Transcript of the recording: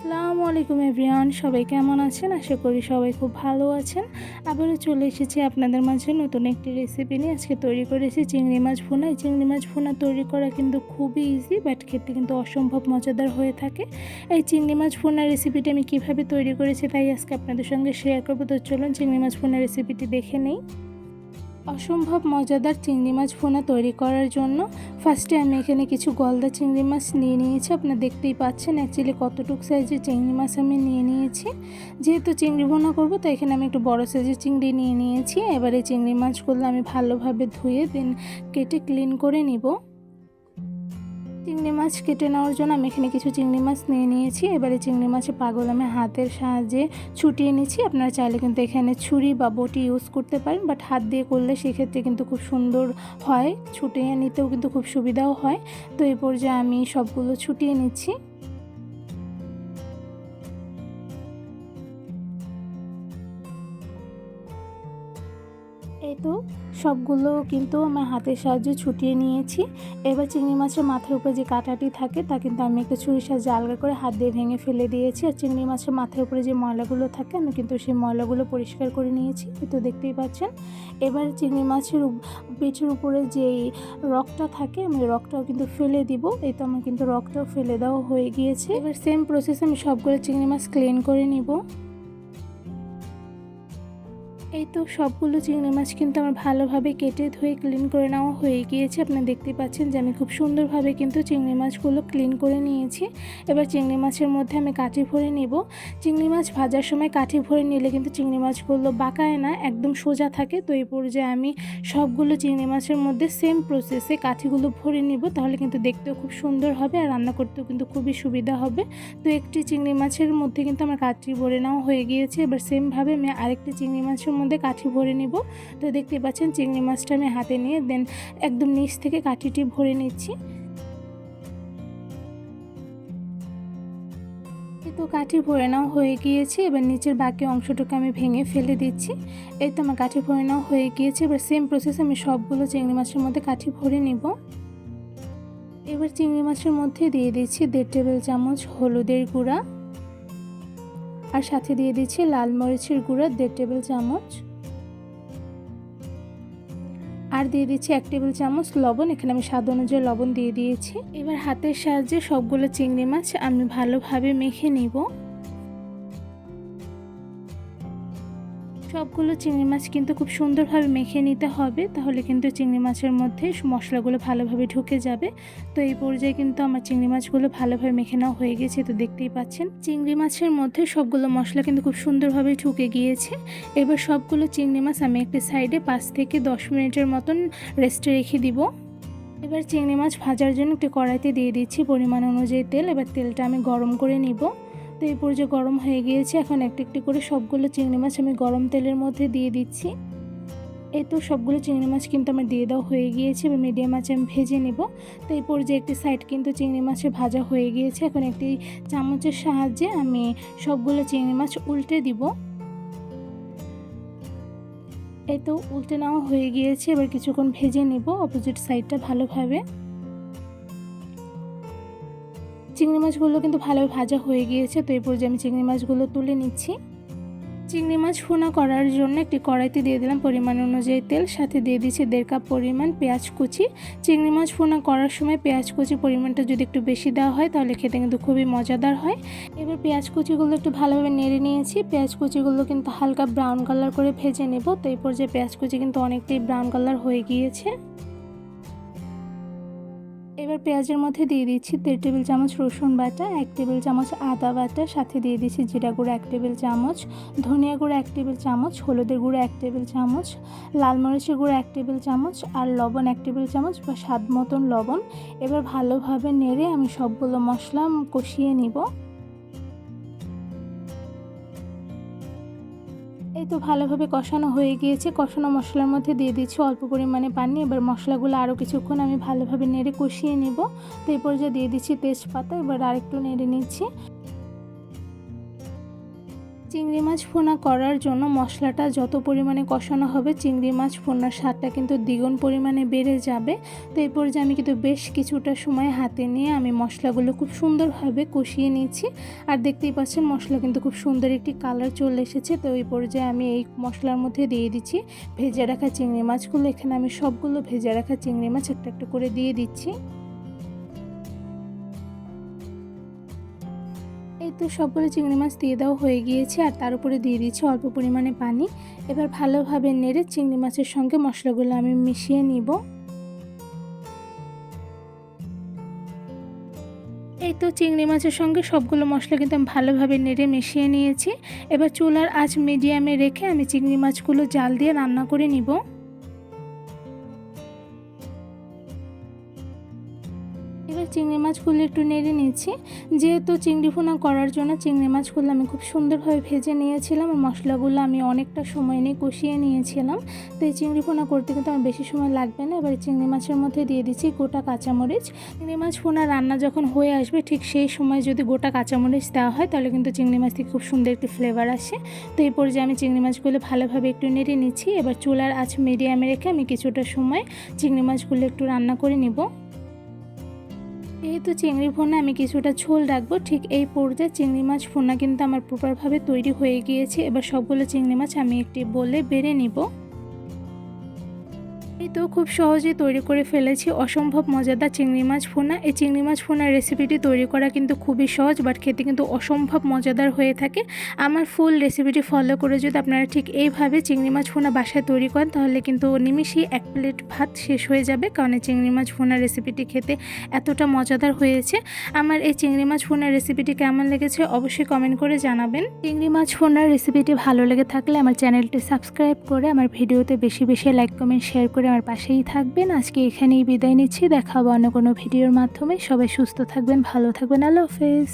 আসসালামু আলাইকুম এভরিওয়ান, সবাই কেমন আছেন? আশা করি সবাই খুব ভালো আছেন। আবারও চলে এসেছি আপনাদের মাঝে নতুন একটি রেসিপি নিয়ে। আজকে তৈরি করেছি চিংড়ি মাছ ভুনা। এই চিংড়ি মাছ ভুনা তৈরি করা কিন্তু খুবই ইজি, বাট খেতে কিন্তু অসম্ভব মজাদার হয়ে থাকে। এই চিংড়ি মাছ ভুনা রেসিপিটি আমি কিভাবে তৈরি করেছি তাই আজকে আপনাদের সঙ্গে শেয়ার করবো। তো চলুন চিংড়ি মাছ ভুনা রেসিপিটি দেখে নেই। অসম্ভব মজাদার চিংড়ি মাছ ভুনা তৈরি করার জন্য ফার্স্টে আমি এখানে কিছু গলদা চিংড়ি মাছ নিয়ে নিয়েছি। আপনারা দেখতেই পাচ্ছেন অ্যাকচুয়ালি কতটুকু সাইজের চিংড়ি মাছ আমি নিয়ে নিয়েছি। যেহেতু চিংড়ি ভুনা করবো তো এখানে আমি একটু বড় সাইজের চিংড়ি নিয়ে নিয়েছি। এবারে চিংড়ি মাছগুলো আমি ভালোভাবে ধুয়ে দেন কেটে ক্লিন করে নিব। চিংড়ি মাছ কেটে নেওয়ার জন্য আমি এখানে কিছু চিংড়ি মাছ নিয়ে নিয়েছি। এবারে চিংড়ি মাছের পাগল আমি হাতের সাহায্যে ছুটিয়ে নিচ্ছি। আপনারা চাইলে কিন্তু এখানে ছুরি বা বটি ইউজ করতে পারেন, বাট হাত দিয়ে করলে সেক্ষেত্রে কিন্তু খুব সুন্দর হয়, ছুটিয়ে নিতেও কিন্তু খুব সুবিধাও হয়। তো এই পর্যায়ে আমি সবগুলো ছুটিয়ে নিচ্ছি। এই তো সবগুলো কিন্তু আমার হাতের সাহায্যে ছুটিয়ে নিয়েছি। এবার চিংড়ি মাছের মাথার উপরে যে কাঁটাটি থাকে তা কিন্তু আমি একটা ছুরির সাহায্যে আলগা করে হাত দিয়ে ভেঙে ফেলে দিয়েছি। আর চিংড়ি মাছের মাথার উপরে যে ময়লাগুলো থাকে আমি কিন্তু সেই ময়লাগুলো পরিষ্কার করে নিয়েছি। এই তো দেখতেই পাচ্ছেন। এবার চিংড়ি মাছের পেটের উপরে যেই রগটা থাকে আমি রগটাও কিন্তু ফেলে দিব। এই তো আমার কিন্তু রগটাও ফেলে দেওয়া হয়ে গিয়েছে। এবার সেম প্রসেস আমি সবগুলো চিংড়ি মাছ ক্লিন করে নিব। এই তো সবগুলো চিংড়ি মাছ কিন্তু আমার ভালোভাবে কেটে ধুয়ে ক্লিন করে নেওয়া হয়ে গিয়েছে। আপনারা দেখতে পাচ্ছেন যে আমি খুব সুন্দরভাবে কিন্তু চিংড়ি মাছগুলো ক্লিন করে নিয়েছি। এবার চিংড়ি মাছের মধ্যে আমি কাঠি ভরে নেব। চিংড়ি মাছ ভাজার সময় কাঠি ভরে নিলে কিন্তু চিংড়ি মাছগুলো বাঁকায় না, একদম সোজা থাকে। তো এই পর্যায়ে আমি সবগুলো চিংড়ি মাছের মধ্যে সেম প্রসেসে কাঠিগুলো ভরে নিব, তাহলে কিন্তু দেখতেও খুব সুন্দর হবে আর রান্না করতেও কিন্তু খুবই সুবিধা হবে। তো একটি চিংড়ি মাছের মধ্যে কিন্তু আমার কাঠি ভরে নেওয়া হয়ে গিয়েছে। এবার সেমভাবে আমি আরেকটি চিংড়ি মাছের মধ্যে কাঠি ভরে নিব। তো দেখতে পাচ্ছেন চিংড়ি মাছটা আমি হাতে নিয়ে দেন একদম নিচ থেকে কাঠিটি ভরে নিচ্ছি। তো কাঠি ভরে নেওয়া হয়ে গিয়েছে। এবার নিচের বাকি অংশটুকু আমি ভেঙে ফেলে দিচ্ছি। এই তো আমার কাঠি ভরে নেওয়া হয়ে গিয়েছে। এবার সেম প্রসেস আমি সবগুলো চিংড়ি মাছের মধ্যে কাঠি ভরে নিব। এবার চিংড়ি মাছের মধ্যে দিয়ে দিচ্ছি 1.5 টেবিল চামচ হলুদের গুঁড়া, আর সাথে দিয়ে দিচ্ছি লাল মরিচের গুঁড়া 1.5 টেবিল চামচ, আর দিয়ে দিচ্ছি 1 টেবিল চামচ লবণ। এখানে আমি স্বাদ অনুযায়ী লবণ দিয়ে দিয়েছি। এবার হাতের সাহায্যে সবগুলো চিংড়ি মাছ আমি ভালোভাবে মেখে নিব। সবগুলো চিংড়ি মাছ কিন্তু খুব সুন্দরভাবে মেখে নিতে হবে, তাহলে কিন্তু চিংড়ি মাছের মধ্যে মশলাগুলো ভালোভাবে ঢুকে যাবে। তো এই পর্যায়ে কিন্তু আমার চিংড়ি মাছগুলো ভালোভাবে মেখে নেওয়া হয়ে গেছে। তো দেখতেই পাচ্ছেন চিংড়ি মাছের মধ্যে সবগুলো মশলা কিন্তু খুব সুন্দরভাবে ঢুকে গিয়েছে। এবার সবগুলো চিংড়ি মাছ আমি একটি সাইডে 5 থেকে 10 মিনিটের মতন রেস্টে রেখে দিব। এবার চিংড়ি মাছ ভাজার জন্য একটি কড়াইতে দিয়ে দিচ্ছি পরিমাণ অনুযায়ী তেল। এবার তেলটা আমি গরম করে নিব। তো এই পর্যায়ে গরম হয়ে গিয়েছে। এখন একটি একটি করে সবগুলো চিংড়ি মাছ আমি গরম তেলের মধ্যে দিয়ে দিচ্ছি। এই তো সবগুলো চিংড়ি মাছ কিন্তু আমার দিয়ে দেওয়া হয়ে গিয়েছে। এবার মিডিয়াম আঁচে আমি ভেজে নেব। তো এই পর্যায়ে একটি সাইড কিন্তু চিংড়ি মাছের ভাজা হয়ে গিয়েছে। এখন একটি চামচের সাহায্যে আমি সবগুলো চিংড়ি মাছ উল্টে দিব। এই তো উল্টে নেওয়া হয়ে গিয়েছে। এবার কিছুক্ষণ ভেজে নেব অপোজিট সাইডটা ভালোভাবে। চিংড়ি মাছগুলো কিন্তু ভালোভাবে ভাজা হয়ে গিয়েছে। তো এই পর্যায়ে আমি চিংড়ি মাছগুলো তুলে নিচ্ছি। চিংড়ি মাছ ভুনা করার জন্য একটি কড়াইতে দিয়ে দিলাম পরিমাণ অনুযায়ী তেল, সাথে দিয়ে দিচ্ছি 1.5 কাপ পরিমাণ পেঁয়াজ কুচি। চিংড়ি মাছ ভুনা করার সময় পেঁয়াজ কুচি পরিমাণটা যদি একটু বেশি দেওয়া হয় তাহলে খেতে কিন্তু খুবই মজাদার হয়। এবার পেঁয়াজ কুচিগুলো একটু ভালোভাবে নেড়ে নিয়েছি। পেঁয়াজ কুচিগুলো কিন্তু হালকা ব্রাউন কালার করে ভেজে নেব। তো এই পর্যায়ে পেঁয়াজ কুচি কিন্তু অনেকটাই ব্রাউন কালার হয়ে গিয়েছে। এবার পেঁয়াজের মধ্যে দিয়ে দিচ্ছি 1.5 টেবিল চামচ রসুন বাটা, 1 টেবিল চামচ আদা বাটা, সাথে দিয়ে দিচ্ছি জিরা গুঁড়ো 1 টেবিল চামচ, ধনিয়া গুঁড়ো 1 টেবিল চামচ, হলুদের গুঁড়ো 1 টেবিল চামচ, লাল মরিচের গুঁড়ো 1 টেবিল চামচ, আর লবণ 1 টেবিল চামচ বা স্বাদ মতন লবণ। এবার ভালোভাবে নেড়ে আমি সবগুলো মশলা কষিয়ে নিব। এই তো ভালোভাবে কষানো হয়ে গিয়েছে। কষানো মশলার মধ্যে দিয়ে দিচ্ছি অল্প পরিমাণে পানি। এবার মশলাগুলো আরও কিছুক্ষণ আমি ভালোভাবে নেড়ে কষিয়ে নিব। তো এই পর্যায়ে দিয়ে দিচ্ছি তেজপাতা। এবার আরেকটু নেড়ে নিচ্ছি। চিংড়ি মাছ ভুনা করার জন্য মশলাটা যত পরিমাণে কষানো হবে চিংড়ি মাছ ভুনার স্বাদটা কিন্তু দ্বিগুণ পরিমাণে বেড়ে যাবে। তো এই পর্যায়ে আমি কিন্তু বেশ কিছুটা সময় হাতে নিয়ে আমি মশলাগুলো খুব সুন্দরভাবে কষিয়ে নিচ্ছি। আর দেখতেই পাচ্ছেন মশলা কিন্তু খুব সুন্দর একটি কালার চলে এসেছে। তো এই পর্যায়ে আমি এই মশলার মধ্যে দিয়ে দিচ্ছি ভেজে রাখা চিংড়ি মাছগুলো। এখানে আমি সবগুলো ভেজে রাখা চিংড়ি মাছ একটা একটা করে দিয়ে দিচ্ছি। এই তো সবগুলো চিংড়ি মাছ দিয়ে দেওয়া হয়ে গিয়েছে আর তার উপরে দিয়ে দিচ্ছি অল্প পরিমাণে পানি। এবার ভালোভাবে নেড়ে চিংড়ি মাছের সঙ্গে মশলাগুলো আমি মিশিয়ে নিব। এই তো চিংড়ি মাছের সঙ্গে সবগুলো মশলা কিন্তু আমি ভালোভাবে নেড়ে মিশিয়ে নিয়েছি। এবার চুলার আঁচ মিডিয়ামে রেখে আমি চিংড়ি মাছগুলো জাল দিয়ে রান্না করে নিব। এবার চিংড়ি মাছগুলো একটু নেড়ে নিচ্ছি। যেহেতু চিংড়ি ভুনা করার জন্য চিংড়ি মাছগুলো আমি খুব সুন্দরভাবে ভেজে নিয়েছিলাম আর মশলাগুলো আমি অনেকটা সময় নিয়ে কষিয়ে নিয়েছিলাম। তো এই চিংড়ি ভুনা করতে কিন্তু আমার বেশি সময় লাগবে না। এবার চিংড়ি মাছের মধ্যে দিয়ে দিচ্ছি গোটা কাঁচামরিচ। চিংড়ি মাছ ভুনা রান্না যখন হয়ে আসবে ঠিক সেই সময় যদি গোটা কাঁচামরিচ দেওয়া হয় তাহলে কিন্তু চিংড়ি মাছ থেকে খুব সুন্দর একটি ফ্লেভার আসে। তো এই পর্যায়ে আমি চিংড়ি মাছগুলো ভালোভাবে একটু নেড়ে নিচ্ছি। এবার চুলার আঁচ মিডিয়ামে রেখে আমি কিছুটা সময় চিংড়ি মাছগুলো একটু রান্না করে নিব। যেহেতু চিংড়ি ভুনা আমি কিছুটা ঝোল রাখবো, ঠিক এই পর্যায়ে চিংড়ি মাছ ভুনা কিন্তু আমার প্রপারভাবে তৈরি হয়ে গিয়েছে। এবার সবগুলো চিংড়ি মাছ আমি একটি বলে বেড়ে নিব। এই তো খুব সহজেই তৈরি করে ফেলেছি অসম্ভব মজাদার চিংড়ি মাছ ভুনা। এই চিংড়ি মাছ ভুনার রেসিপিটি তৈরি করা কিন্তু খুবই সহজ, বাট খেতে কিন্তু অসম্ভব মজাদার হয়ে থাকে। আমার ফুল রেসিপিটি ফলো করে যদি আপনারা ঠিক এইভাবে চিংড়ি মাছ ভুনা বাসায় তৈরি করেন তাহলে কিন্তু নিমিষেই 1 প্লেট ভাত শেষ হয়ে যাবে, কারণ এই চিংড়ি মাছ ভুনার রেসিপিটি খেতে এতটা মজাদার হয়েছে। আমার এই চিংড়ি মাছ ভুনার রেসিপিটি কেমন লেগেছে অবশ্যই কমেন্ট করে জানাবেন। চিংড়ি মাছ ভুনার রেসিপিটি ভালো লেগে থাকলে আমার চ্যানেলটি সাবস্ক্রাইব করে আমার ভিডিওতে বেশি বেশি লাইক কমেন্ট শেয়ার করে আমার পাশেই থাকবেন। আজকে এখানেই বিদায় নিচ্ছি, দেখা হবে অন্য কোনো ভিডিওর মাধ্যমে। সবাই সুস্থ থাকবেন, ভালো থাকবেন। আল্লাহ হাফেজ।